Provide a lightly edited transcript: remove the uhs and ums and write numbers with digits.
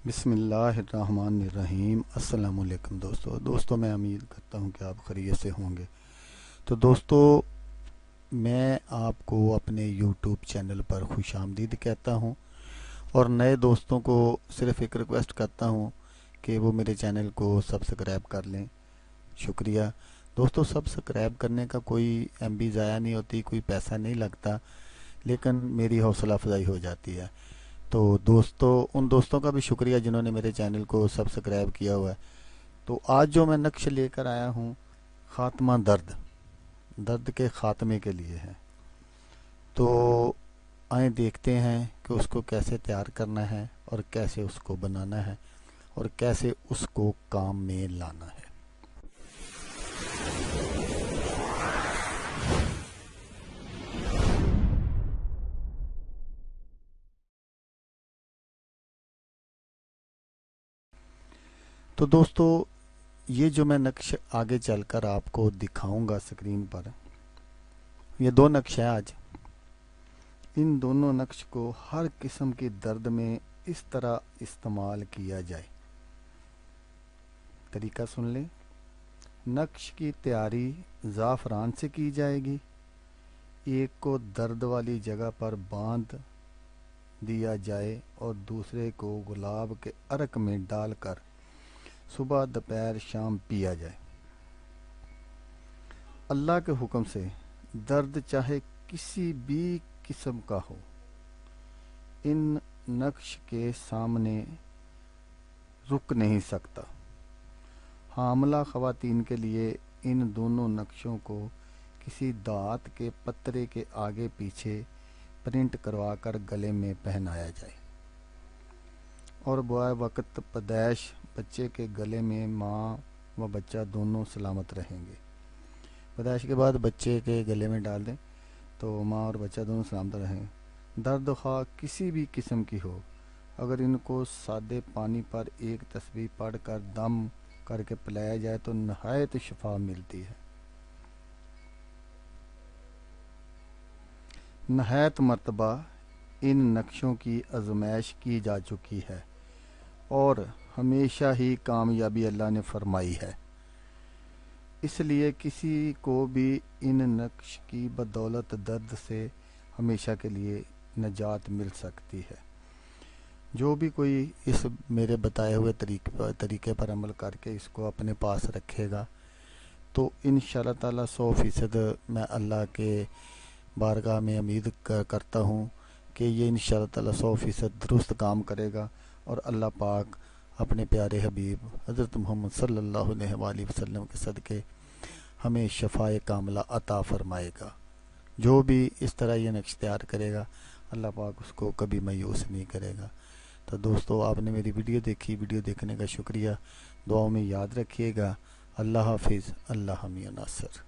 بسم اللہ الرحمن الرحیم۔ السلام علیکم دوستو میں امید کرتا ہوں کہ آپ خیریت سے ہوں گے۔ تو دوستو، میں آپ کو اپنے یوٹیوب چینل پر خوش آمدید کہتا ہوں، اور نئے دوستوں کو صرف ایک ریکویسٹ کرتا ہوں کہ وہ میرے چینل کو سبسکرائب کر لیں۔ شکریہ دوستو۔ سبسکرائب کرنے کا کوئی ایم بی ضائع نہیں ہوتی، کوئی پیسہ نہیں لگتا، لیکن میری حوصلہ افزائی ہو جاتی ہے۔ تو ان دوستوں کا بھی شکریہ جنہوں نے میرے چینل کو سبسکرائب کیا ہوا ہے۔ تو آج جو میں نقش لے کر آیا ہوں، خاتمہ درد کے خاتمے کے لیے ہے۔ تو آئیں دیکھتے ہیں کہ اس کو کیسے تیار کرنا ہے، اور کیسے اس کو بنانا ہے، اور کیسے اس کو کام میں لانا ہے۔ تو دوستو، یہ جو میں نقش آگے چل کر آپ کو دکھاؤں گا اسکرین پر، یہ دو نقش ہیں آج۔ ان دونوں نقش کو ہر قسم کی درد میں اس طرح استعمال کیا جائے۔ طریقہ سن لیں۔ نقش کی تیاری زعفران سے کی جائے گی۔ ایک کو درد والی جگہ پر باندھ دیا جائے اور دوسرے کو گلاب کے عرق میں ڈال کر صبح دوپہر شام پیا جائے۔ اللہ کے حکم سے درد چاہے کسی بھی قسم کا ہو، ان نقش کے سامنے رک نہیں سکتا۔ حاملہ خواتین کے لیے ان دونوں نقشوں کو کسی دھات کے پترے کے آگے پیچھے پرنٹ کروا کر گلے میں پہنایا جائے، اور بوائے وقت پیدائش بچے کے گلے میں ماں و بچہ دونوں سلامت رہیں گے۔ پیدائش کے بعد بچے کے گلے میں ڈال دیں تو ماں اور بچہ دونوں سلامت رہیں گے۔ درد خواہ کسی بھی قسم کی ہو، اگر ان کو سادے پانی پر ایک تسبیح پڑھ کر دم کر کے پلایا جائے تو نہایت شفا ملتی ہے۔ نہایت مرتبہ ان نقشوں کی آزمائش کی جا چکی ہے، اور ہمیشہ ہی کامیابی اللہ نے فرمائی ہے۔ اس لیے کسی کو بھی ان نقش کی بدولت درد سے ہمیشہ کے لیے نجات مل سکتی ہے۔ جو بھی کوئی اس میرے بتائے ہوئے طریقے پر عمل کر کے اس کو اپنے پاس رکھے گا، تو انشاءاللہ تعالی 100% میں اللہ کے بارگاہ میں امید کرتا ہوں کہ یہ انشاءاللہ تعالی 100% درست کام کرے گا، اور اللہ پاک اپنے پیارے حبیب حضرت محمد صلی اللہ علیہ وآلہ وسلم کے صدقے ہمیں شفائے کاملہ عطا فرمائے گا۔ جو بھی اس طرح یہ نقش تیار کرے گا، اللہ پاک اس کو کبھی مایوس نہیں کرے گا۔ تو دوستو، آپ نے میری ویڈیو دیکھی، ویڈیو دیکھنے کا شکریہ۔ دعاؤں میں یاد رکھیے گا۔ اللہ حافظ۔ اللہ حامی و ناصر۔